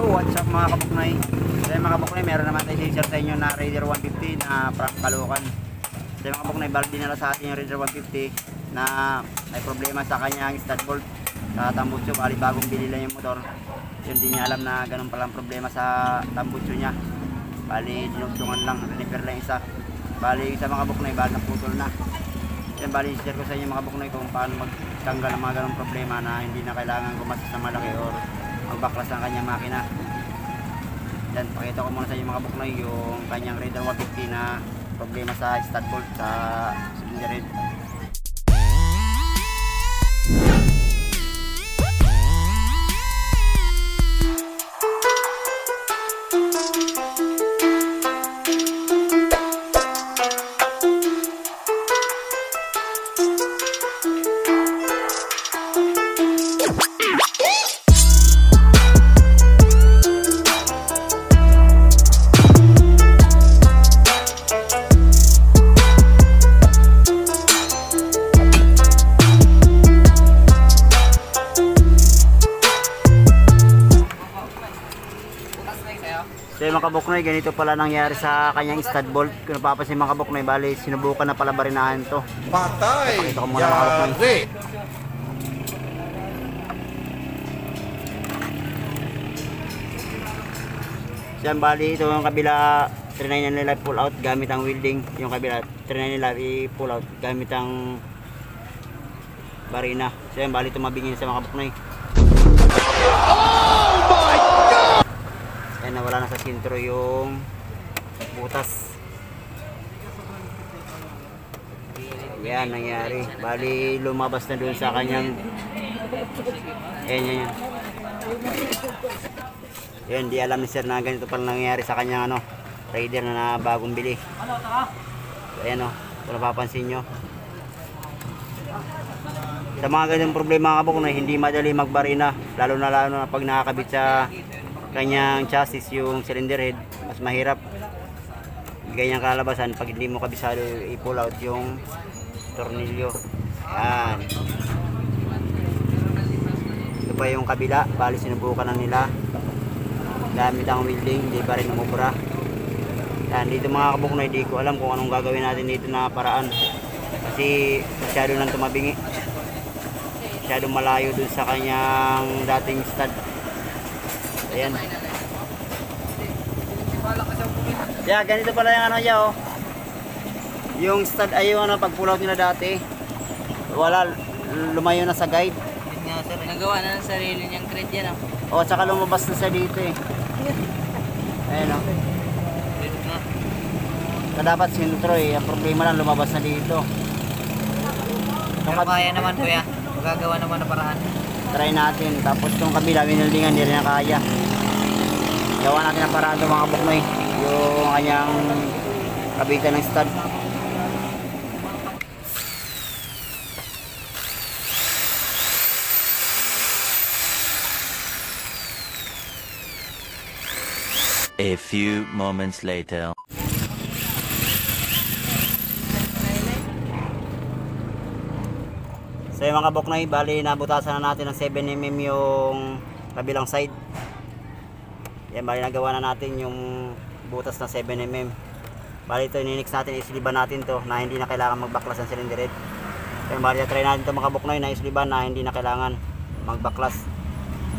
Yo, what's up mga kabuknay? So mga kabuknay, meron naman tayo share sa inyo na Raider 150 na prank Caloocan. So mga kabuknay, balik dinala sa atin yung Raider 150 na may problema sa kanyang stud bolt sa tambutso. Bali bagong bili lang yung motor. So hindi niya alam na ganun palang problema sa tambutso niya. Bali dinugtungan lang, repair lang isa. Bali sa mga kabuknay, bali naputol na. Yan, bali share ko sa inyo mga kabuknay kung paano magtanggal ng mga ganung problema na hindi na kailangan gumastos na malaki or magbaklas ang kanyang makina. Yan, pakita ko muna sa inyo mga kabuknay yung kanyang Raider 150 na problema sa stud bolt sa cylinder head. So yung mga kabuknoy, ganito pala nangyari sa kanyang stud bolt. Kung napapansin mga kabuknoy, bali sinubukan na pala barinahan to. Patay! Pakita ko muna mga kabuknoy. So yan, bali ito yung kabila, trinay na nila pull out gamit ang welding. Yung kabila, trinay nila i-pull out gamit ang barina. So yan, bali tumabingin sa mga kabuknoy. Oh my God! Ayan, nawala na sa sintro yung butas. Yan, nangyari. Bali, lumabas na dun sa kanyang ayan. Yan, di alam ni sir na ganito pala nangyari sa kanyang Raider na bagong bili. So, ayan kung napapansin nyo. Sa mga ganyan problema mga kabuknoy, hindi madali magbarina. Lalo na pag nakakabit sa kanyang chassis yung cylinder head, mas mahirap ganyang kalabasan pag hindi mo kabisado i-pull out yung tornilyo. Yan, ito pa yung kabila, bali sinubukan na nila gamit ang welding, hindi pa rin umubra. Yan, dito mga kabuknoy, di ko alam kung anong gagawin natin dito na paraan kasi masyado nang tumabingi, masyadong malayo dun sa kanyang dating stud. Ayan. Yeah, ganito pala yung niya yung stud ay yung pag pull out nila dati. Wala, lumayo na sa guide. Yun nga sir, nagawa na ng sarili niyang thread yan O, tsaka lumabas na siya dito Ayan dapat sintro ang problema lang lumabas na dito. Pero kaya naman kuya, magagawa naman na paraan. Try natin, tapos yung kabila winildingan, hindi rin na kaya. Gawa natin ang paraan mga kabuknoy yung kanyang kabitan ng stud. A few moments later. So yung mga kabuknoy, bali nabutasan na natin ng 7mm yung kabilang side. Yan, bali nagawa na natin yung butas na 7mm. Bali ito ininix natin, isliban natin to na hindi na kailangan magbaklas ang cylinder head. So bali try natin ito mga kabuknoy na isliban na hindi na kailangan magbaklas.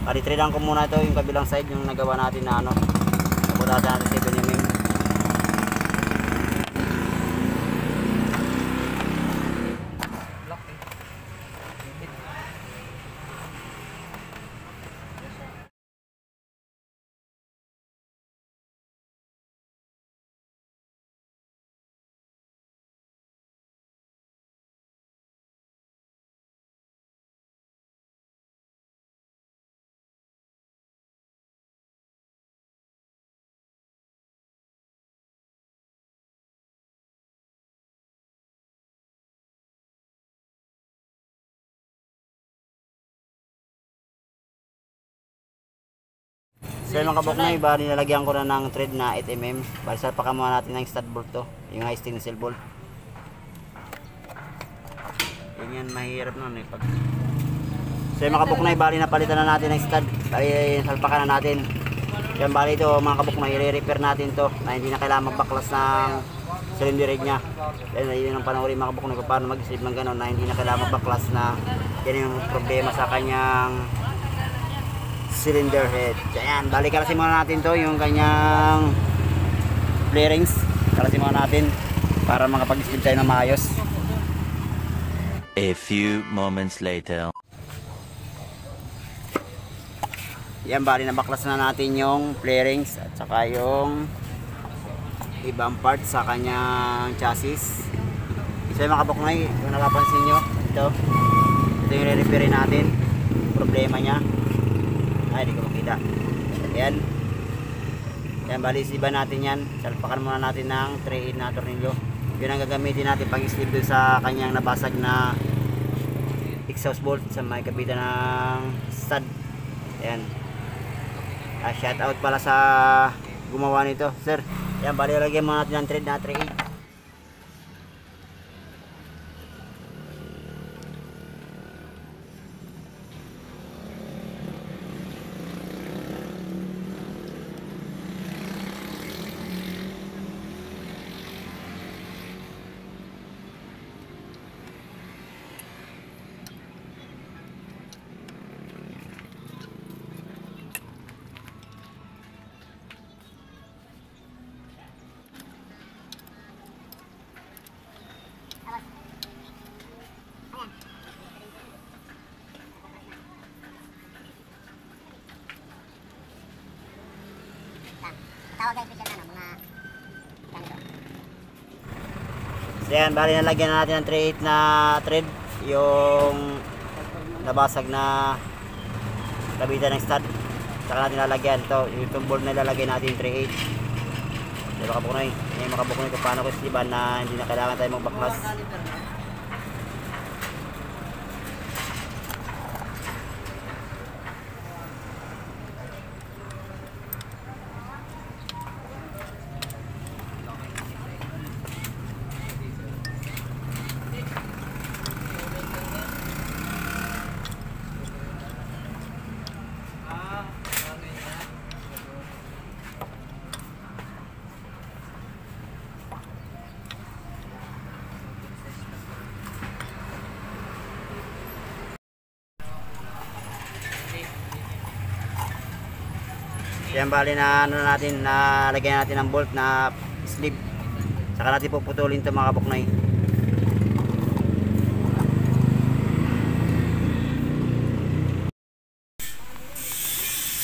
Bali try lang ko muna ito yung kabilang side yung nagawa natin na nabutasan natin 7mm. So yung mga kabuknoy, bali nalagyan ko na ng thread na 8mm. Bali salpakan muna natin ng stud bolt to, yung high stainless steel bolt. Ganyan mahirap nun pag... So yung mga kabuknoy, bali napalitan na natin ng stud. Bali salpakan na natin. Yan bali ito mga kabuknoy, i-repair natin to na hindi na kailangan magbaklas ng cylinder head nya. Yun ang panoorin mga kabuknoy kung paano mag-slip ng gano'n na hindi na kailangan magbaklas na yan yung problema sa kanyang cylinder head. Yan, bali kalasin muna natin to yung kanyang bearings. Kalasin muna natin para makapag-slip tayo ng maayos. A few moments later. Yan, bali na baklas na natin yung bearings at saka yung ibang parts sa kanyang chassis. Isa yung mga kabuknoy, kung napapansin nyo, ito yung re-repair natin. Problema nya. Ay, di ko makita. Yan. Yan, bali isiba natin yan. Salpakan muna natin ng 3/8 na tornilyo. Yun ang gagamitin natin pag slip doon sa kanyang nabasag na exhaust bolt sa may kabitan ng stud. Yan. Shout out pala sa gumawa nito, sir. Yan, bali lagyan muna natin ng thread na 3/8. Tawag ay special na mga ganito. So yan, bali nalagyan na natin ng 3/8 na thread yung nabasag na kabitan ng stud. Saka natin lalagyan ito, yung bolt na lalagyan natin 3/8. Di ba kabuknoy? Hindi makabuknoy kung paano ko sliban na hindi na kailangan tayo magbaklas. Yan, bali na ano natin, na lagyan natin ng bolt na sleeve. Saka natin puputulin ito mga kabuknoy.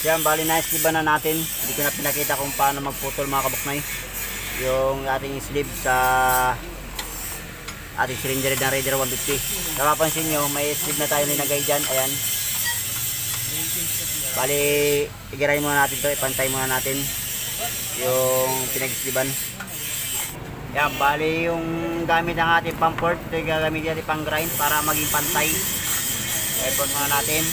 Yan, bali na sleeve na natin. Hindi ko na pinakita kung paano magputol mga kabuknoy yung ating sleeve sa ating cylinder ng Raider 150. Napapansin nyo, may sleeve na tayo nilagay dyan. Ayan. Bali, igiray muna natin to, ipantay muna natin yung pinag-sliban. Yan, bali yung gamit ng ating pang-port, ito yung gagamitin natin pang-grind para maging pantay. I-port muna natin.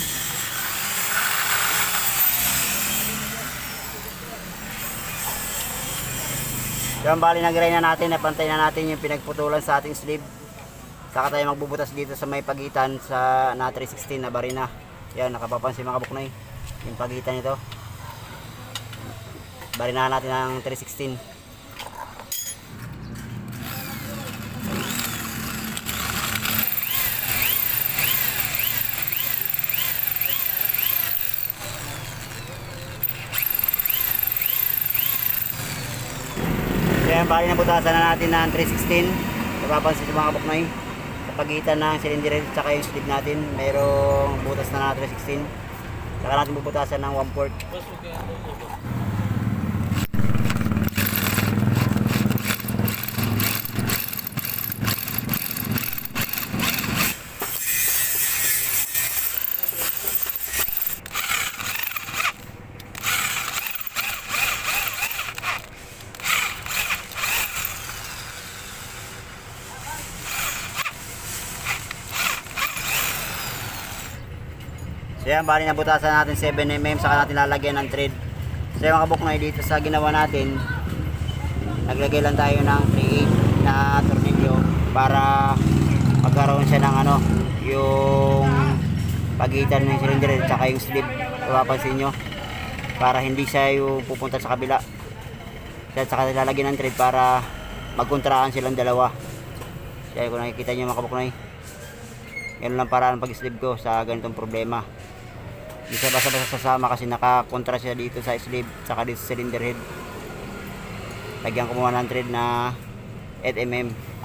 Yan, bali nag-grind na natin, napantay na natin yung pinagputulan sa ating sleeve. Saka tayo magbubutas dito sa may pagitan sa na 316 na barina. Yan, nakapapansin mga kabuknoy yung pagitan nito. Barinahan natin ng 316. Yan, bali na butasan na natin ng 316. Napapansin yung mga kabuknoy sa pagitan ng cylinder at saka yung sleeve natin, mayroong butas na 316. Saka natin bubutasan ng 1/4. So yan, bali nabutasan natin 7mm, saka natin lalagyan ng thread. So yung mga kabuknoy, dito sa ginawa natin, naglagay lang tayo ng 3/8 na tornilyo para magkaroon siya ng ano, yung pagitan ng cylinder at saka yung sleeve. Mapapansin nyo, para hindi siya yung pupunta sa kabila. Kaya saka lalagyan ng thread para magkontraan silang dalawa. Kaya kung nakikita nyo mga kabuknoy, yan lang paraan pag-sleeve ko sa ganitong problema. Hindi siya basta-basta sasama kasi nakakontra siya dito sa sleeve saka dito sa cylinder head. Lagyan ko muna ng thread na 8mm.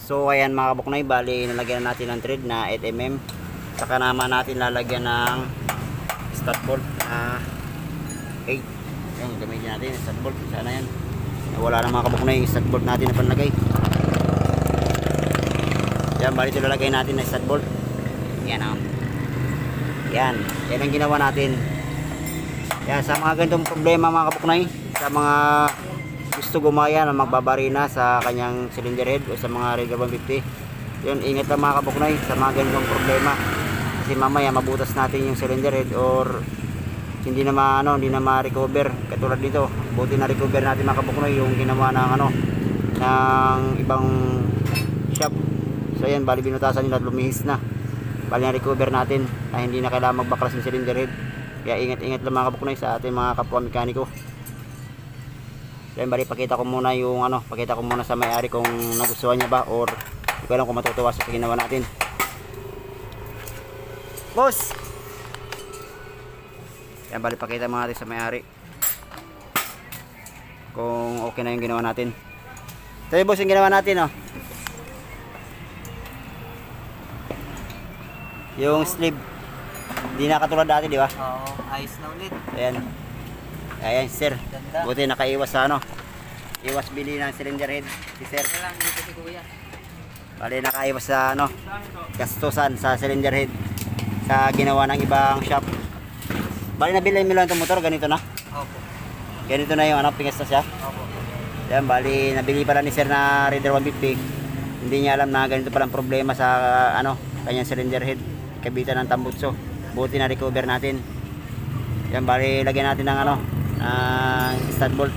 So ayan mga kabuknoy, bali nalagyan na natin ng thread na 8mm. Saka naman natin lalagyan ng stud bolt na 8. Ayan, gamitin natin yung stud bolt. Sana yan. Wala na mga kabuknoy yung stud bolt natin na panlagay. Ayan, bali ito lalagay natin na stud bolt. Yan o. Yan. Yan ang ginawa natin. Yan, sa mga ganitong problema mga kabuknoy, sa mga gusto gumaya na magbabarina sa kanyang cylinder head o sa mga Raider 150, yun, ingat lang mga kabuknoy sa mga ganitong problema, kasi mamaya mabutas natin yung cylinder head or hindi na ma-recover. Katulad dito, buti na recover natin mga kabuknoy yung ginawa ng ng ibang shop. So yan, bali binutasan nila at lumihis na, bali na recover natin na hindi na kailangan magbaklas yung cylinder head. Kaya ingat-ingat lang mga kabuknoy sa ating mga kapwa mekaniko. Then bali pakita ko muna yung pakita ko muna sa may-ari kung nagustuhan niya ba or hindi ko alam kung matutuwa sa ginawa natin. Boss! Yan, bali pakita muna natin sa may-ari kung okay na yung ginawa natin. Ito yung boss yung ginawa natin, oh. Yung sleeve hindi na katulad dati, di ba? Oo, ayos na ulit. Ayan. Ayan sir, Ganda. buti nakaiwas sa iwas bili ng cylinder head si sir. Kaya lang dito si kuya. Bali nakaiwas sa gastusan sa cylinder head sa ginawa ng ibang shop. Bali nabili mo lang itong motor, ganito na. Opo. Ganito na yung pingas na siya. Opo. Ayan, bali nabili pala ni sir na Raider 150. Hindi niya alam na ganito palang problema sa kanyang cylinder head, kabitan ng tambutso. Buti na recover natin. Yan, bali lagyan natin ng stud bolt.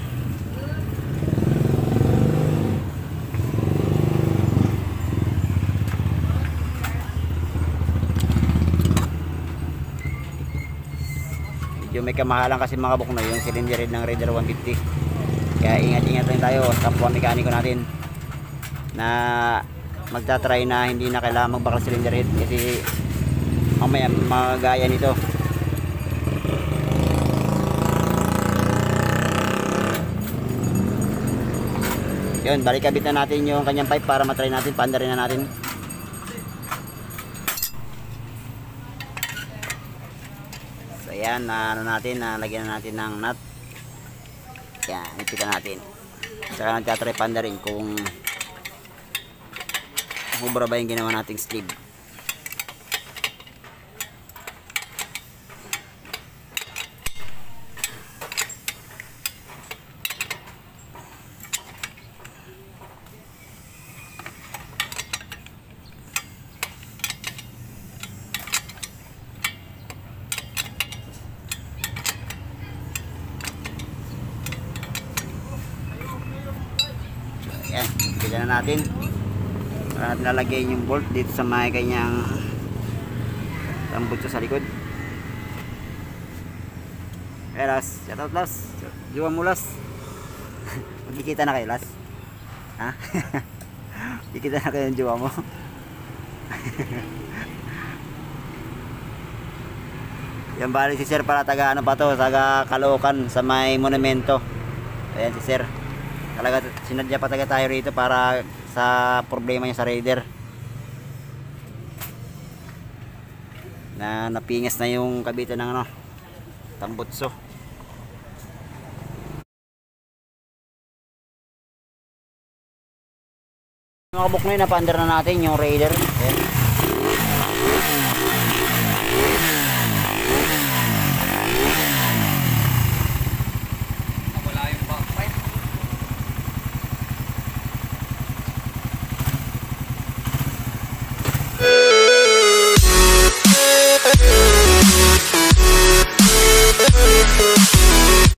Medyo may kamahalan kasi mga kabuknoy yung cylinder head ng Raider 150. Kaya ingat-ingat rin tayo sa kapwa mekaniko natin na magtatry na hindi na kailangan magbakal cylinder head kasi mamaya magagaya nito. Yun, balik kabit na natin yung kanyang pipe para matry natin, paandarin na natin. So yan, natin, lagyan na natin ng nut. Yan, ipitan natin. Saka nagtatry paandarin kung ubra ba yung ginawa nating sleeve. Ayan, pila na natin para natin lalagay yung bolt dito sa may kanyang tambutso sa likod. Las, shout out Las, juwa mo Las. Magkikita na kayo Las, ha? Magkikita na kayo yung juwa mo. Yan, bali si sir para taga taga Caloocan sa may monumento. Ayan si sir, talaga sinadya pa taga tayo rito para sa problema niya sa Raider na napingas na yung kabitan ng tambutso. Mga kabuknoy, napaandar na natin yung Raider. Ayan.